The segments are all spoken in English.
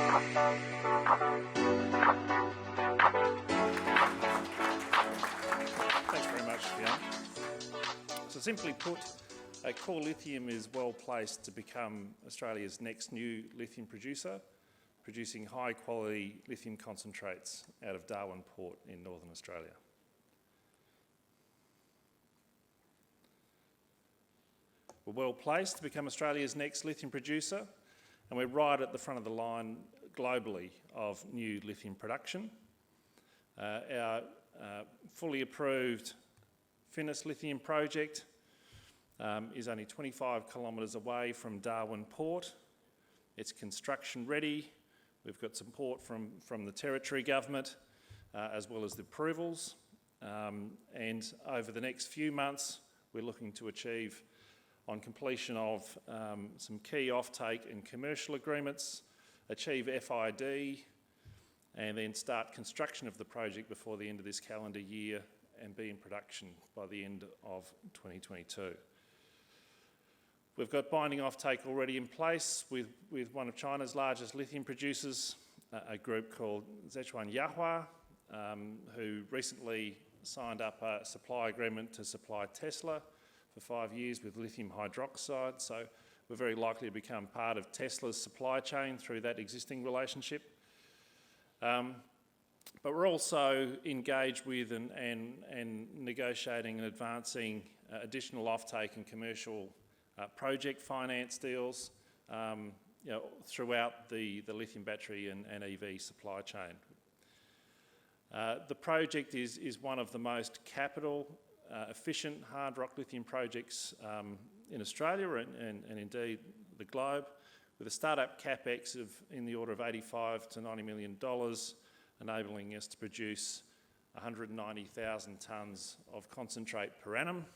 Thanks very much, Fiona. So simply put, Core Lithium is well placed to become Australia's next new lithium producer, producing high quality lithium concentrates out of Darwin Port in Northern Australia. We're well placed to become Australia's next lithium producer, and we're right at the front of the line globally of new lithium production. Our fully approved Finniss lithium project is only 25 kilometres away from Darwin Port. It's construction ready. We've got support from the Territory Government as well as the approvals. And over the next few months, we're looking to achieve, on completion of some key offtake and commercial agreements, achieve FID, and then start construction of the project before the end of this calendar year and be in production by the end of 2022. We've got binding offtake already in place with one of China's largest lithium producers, a group called Zhechuan Yahua, who recently signed up a supply agreement to supply Tesla for 5 years with lithium hydroxide. So we're very likely to become part of Tesla's supply chain through that existing relationship. But we're also engaged with and negotiating and advancing additional offtake and commercial project finance deals throughout the lithium battery and EV supply chain. The project is one of the most capital efficient hard rock lithium projects in Australia and indeed the globe, with a startup capex in the order of $85 to $90 million, enabling us to produce 190,000 tonnes of concentrate per annum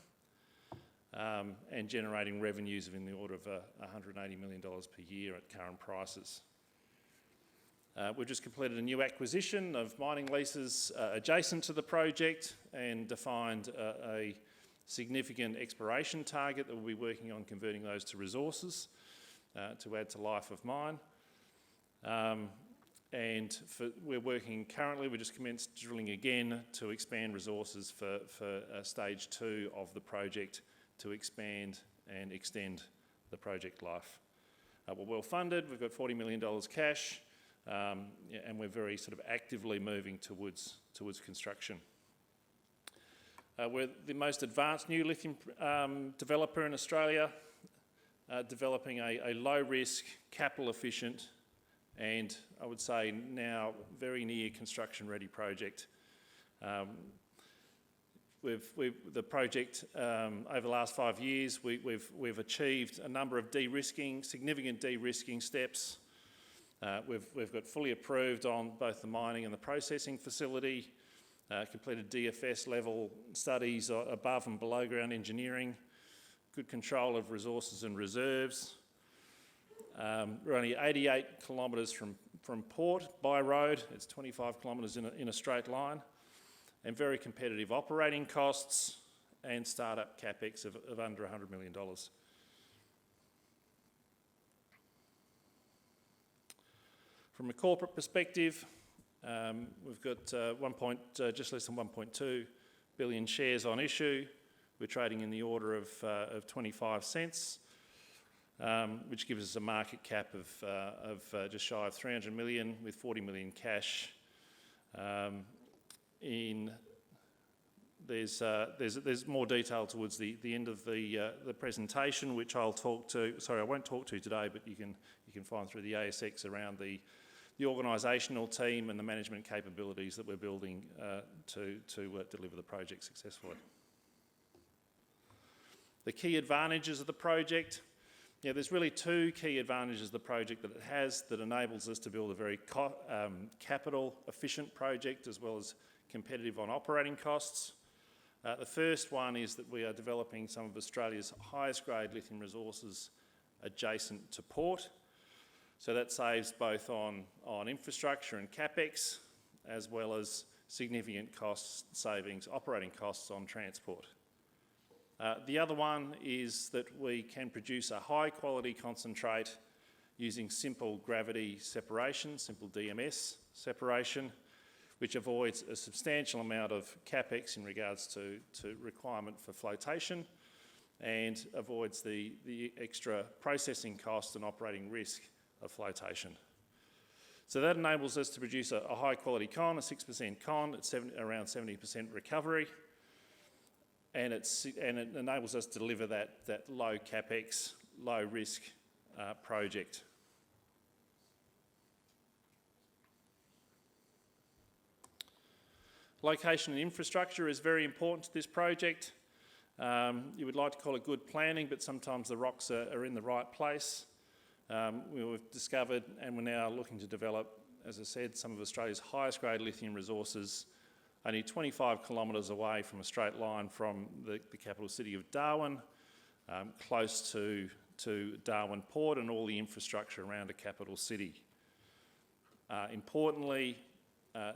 and generating revenues in the order of $180 million per year at current prices. We've just completed a new acquisition of mining leases adjacent to the project and defined a significant exploration target that we'll be working on converting those to resources to add to life of mine. We're working currently, we just commenced drilling again to expand resources for stage 2 of the project to expand and extend the project life. We're well funded, we've got $40 million cash, and we're very sort of actively moving towards construction. We're the most advanced new lithium developer in Australia, developing a low-risk, capital-efficient, and I would say now very near construction-ready project. The project over the last 5 years, we've achieved a number of significant de-risking steps. We've got fully approved on both the mining and the processing facility, completed DFS level studies above and below ground engineering, good control of resources and reserves. We're only 88 kilometres from port by road. It's 25 kilometres in a straight line, and very competitive operating costs and startup capex of under $100 million. From a corporate perspective, we've got just less than 1.2 billion shares on issue. We're trading in the order of 25 cents, which gives us a market cap of just shy of 300 million with 40 million cash. There's more detail towards the end of the presentation, which I won't talk to today, but you can find through the ASX around the organisational team and the management capabilities that we're building to deliver the project successfully. The key advantages of the project. There's really two key advantages of the project that it has that enables us to build a very capital efficient project as well as competitive on operating costs. The first one is that we are developing some of Australia's highest grade lithium resources adjacent to port. So that saves both on infrastructure and capex, as well as significant cost savings, operating costs on transport. The other one is that we can produce a high quality concentrate using simple gravity separation, simple DMS separation, which avoids a substantial amount of capex in regards to requirement for flotation and avoids the extra processing cost and operating risk of flotation. So that enables us to produce a high quality con, a 6% con at around 70% recovery, and it enables us to deliver that low capex, low risk project. Location and infrastructure is very important to this project. You would like to call it good planning, but sometimes the rocks are in the right place. We've discovered, and we're now looking to develop, as I said, some of Australia's highest grade lithium resources, only 25 kilometres away from a straight line from the capital city of Darwin, close to Darwin Port and all the infrastructure around a capital city. Importantly,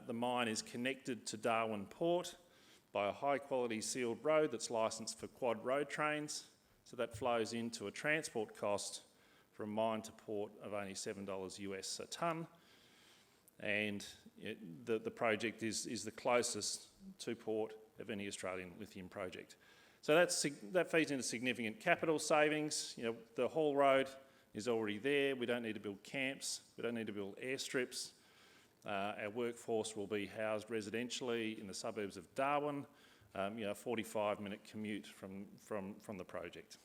the mine is connected to Darwin Port by a high quality sealed road that's licensed for quad road trains, so that flows into a transport cost from mine to port of only $7 US a tonne, and the project is the closest to port of any Australian lithium project. So that feeds into significant capital savings. The haul road is already there. We don't need to build camps. We don't need to build airstrips. Our workforce will be housed residentially in the suburbs of Darwin. A 45-minute commute from the project.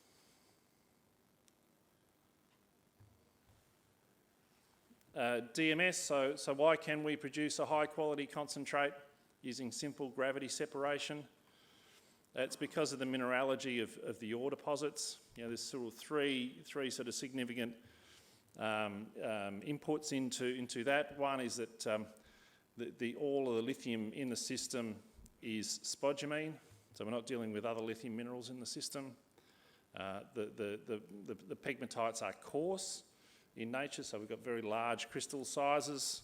DMS, so why can we produce a high quality concentrate using simple gravity separation? It's because of the mineralogy of the ore deposits. There's sort of three sort of significant inputs into that. One is that all of the lithium in the system is spodumene, so we're not dealing with other lithium minerals in the system. The pegmatites are coarse in nature, so we've got very large crystal sizes,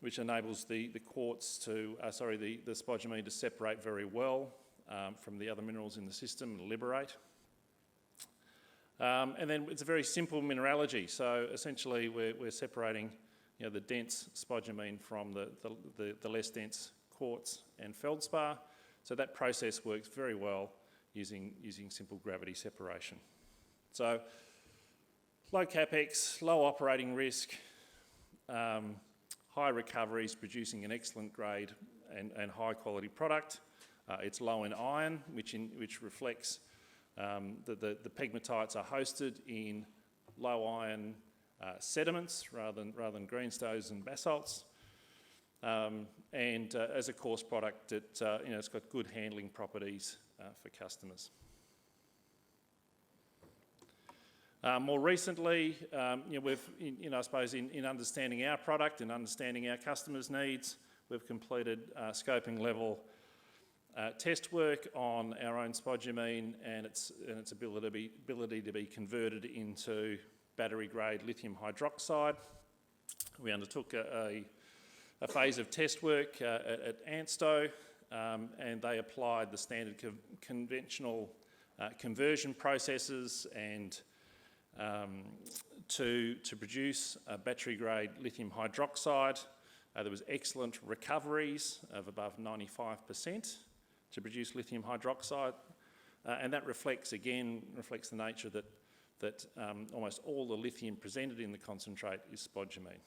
which enables the spodumene to separate very well from the other minerals in the system and liberate. And then it's a very simple mineralogy, so essentially we're separating the dense spodumene from the less dense quartz and feldspar, so that process works very well using simple gravity separation. So low capex, low operating risk, high recoveries, producing an excellent grade and high quality product. It's low in iron, which reflects the pegmatites are hosted in low iron sediments rather than greenstones and basalts. And as a coarse product, it's got good handling properties for customers. More recently, we've, I suppose, in understanding our product and understanding our customers' needs, we've completed scoping level test work on our own spodumene and its ability to be converted into battery-grade lithium hydroxide. We undertook a phase of test work at ANSTO, and they applied the standard conventional conversion processes and to produce a battery-grade lithium hydroxide. There was excellent recoveries of above 95% to produce lithium hydroxide, and that reflects the nature that almost all the lithium presented in the concentrate is spodumene.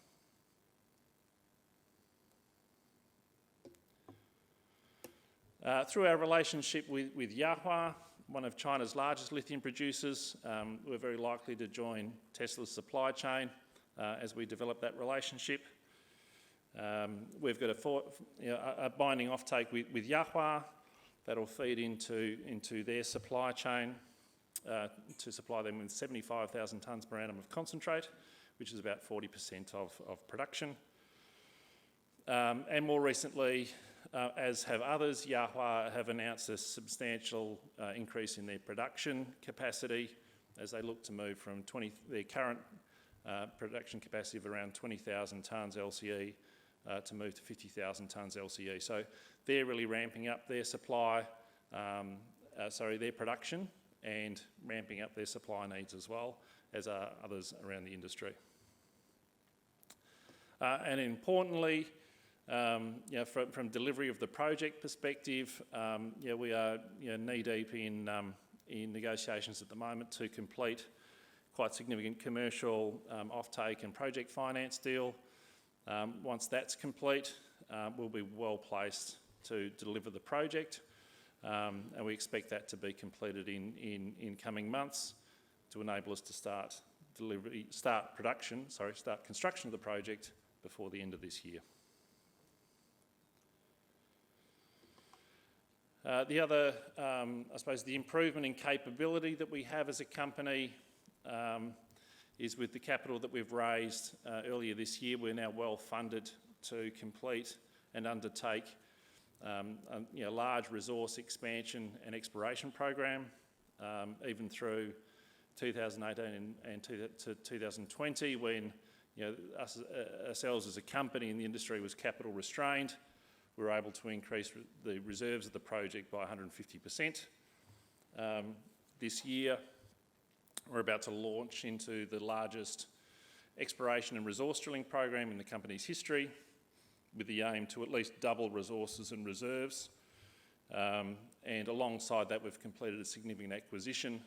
Through our relationship with Yahua, one of China's largest lithium producers, we're very likely to join Tesla's supply chain as we develop that relationship. We've got a binding offtake with Yahua that'll feed into their supply chain to supply them with 75,000 tonnes per annum of concentrate, which is about 40% of production. And more recently, as have others, Yahua have announced a substantial increase in their production capacity as they look to move from their current production capacity of around 20,000 tonnes LCE to move to 50,000 tonnes LCE. So they're really ramping up their their production and ramping up their supply needs as well. as are others around the industry. And importantly, from delivery of the project perspective, we are knee-deep in negotiations at the moment to complete quite significant commercial offtake and project finance deal. Once that's complete, we'll be well placed to deliver the project, and we expect that to be completed in coming months to enable us to start construction of the project before the end of this year. The other, the improvement in capability that we have as a company is with the capital that we've raised earlier this year. We're now well funded to complete and undertake a large resource expansion and exploration program, even through 2018 and to 2020, when ourselves as a company in the industry was capital restrained. We were able to increase the reserves of the project by 150%. This year, we're about to launch into the largest exploration and resource drilling program in the company's history, with the aim to at least double resources and reserves. And alongside that, we've completed a significant acquisition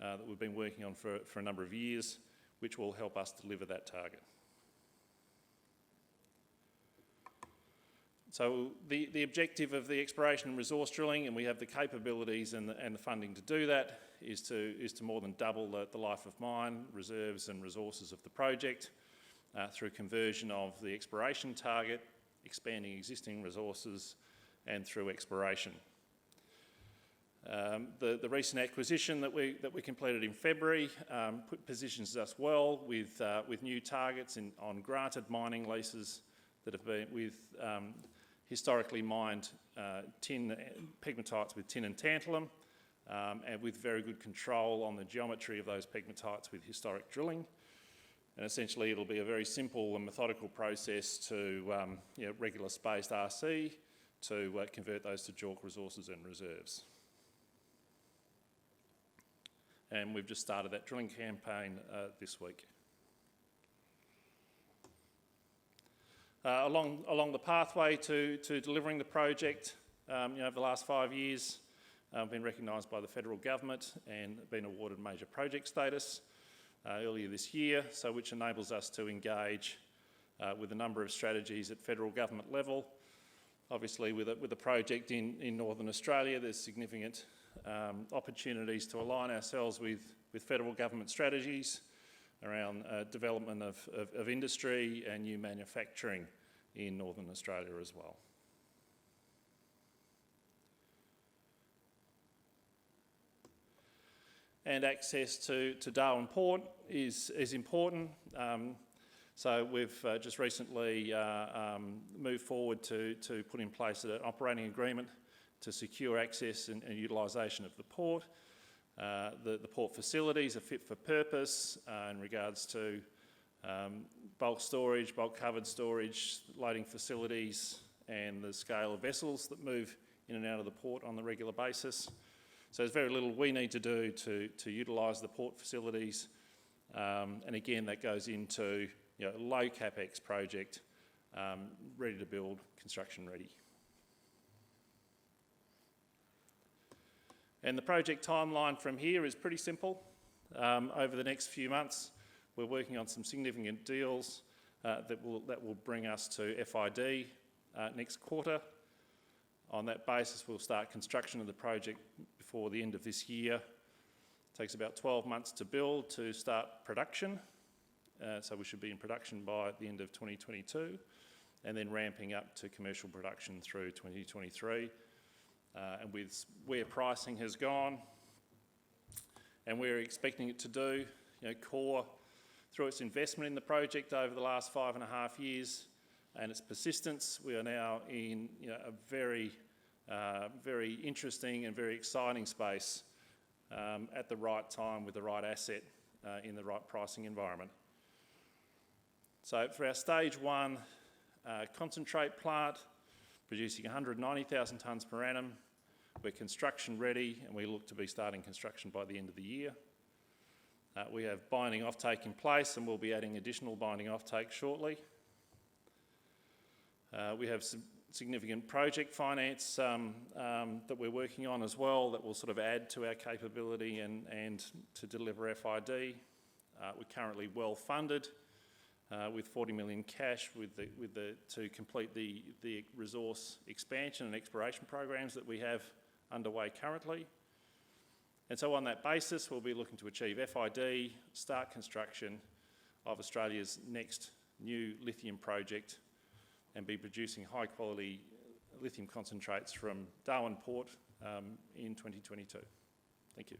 that we've been working on for a number of years, which will help us deliver that target. So the objective of the exploration and resource drilling, and we have the capabilities and the funding to do that, is to more than double the life of mine, reserves and resources of the project through conversion of the exploration target, expanding existing resources, and through exploration. The recent acquisition that we completed in February positions us well with new targets on granted mining leases that have been with historically mined pegmatites with tin and tantalum, and with very good control on the geometry of those pegmatites with historic drilling. And essentially it'll be a very simple and methodical process to regular spaced RC to convert those to JORC resources and reserves. And we've just started that drilling campaign this week. Along the pathway to delivering the project, over the last 5 years, I've been recognised by the federal government and been awarded major project status earlier this year, which enables us to engage with a number of strategies at federal government level. Obviously, with a project in Northern Australia, there's significant opportunities to align ourselves with federal government strategies around development of industry and new manufacturing in Northern Australia as well. And access to Darwin Port is important. So we've just recently moved forward to put in place an operating agreement to secure access and utilisation of the port. The port facilities are fit for purpose in regards to bulk storage, bulk covered storage, loading facilities, and the scale of vessels that move in and out of the port on a regular basis. So there's very little we need to do to utilise the port facilities, and again that goes into a low capex project, ready to build, construction ready. And the project timeline from here is pretty simple. Over the next few months, we're working on some significant deals that will bring us to FID next quarter. On that basis, we'll start construction of the project before the end of this year. It takes about 12 months to build to start production. So we should be in production by the end of 2022, and then ramping up to commercial production through 2023. And with where pricing has gone, and we're expecting it to do, Core, through its investment in the project over the last 5.5 years and its persistence, we are now in a very interesting and very exciting space at the right time with the right asset in the right pricing environment. So for our stage 1 concentrate plant, producing 190,000 tonnes per annum, we're construction ready, and we look to be starting construction by the end of the year. We have binding offtake in place, and we'll be adding additional binding offtake shortly. We have some significant project finance that we're working on as well that will sort of add to our capability and to deliver FID. We're currently well funded with 40 million cash to complete the resource expansion and exploration programs that we have underway currently. And so on that basis, we'll be looking to achieve FID, start construction of Australia's next new lithium project, and be producing high quality lithium concentrates from Darwin Port in 2022. Thank you.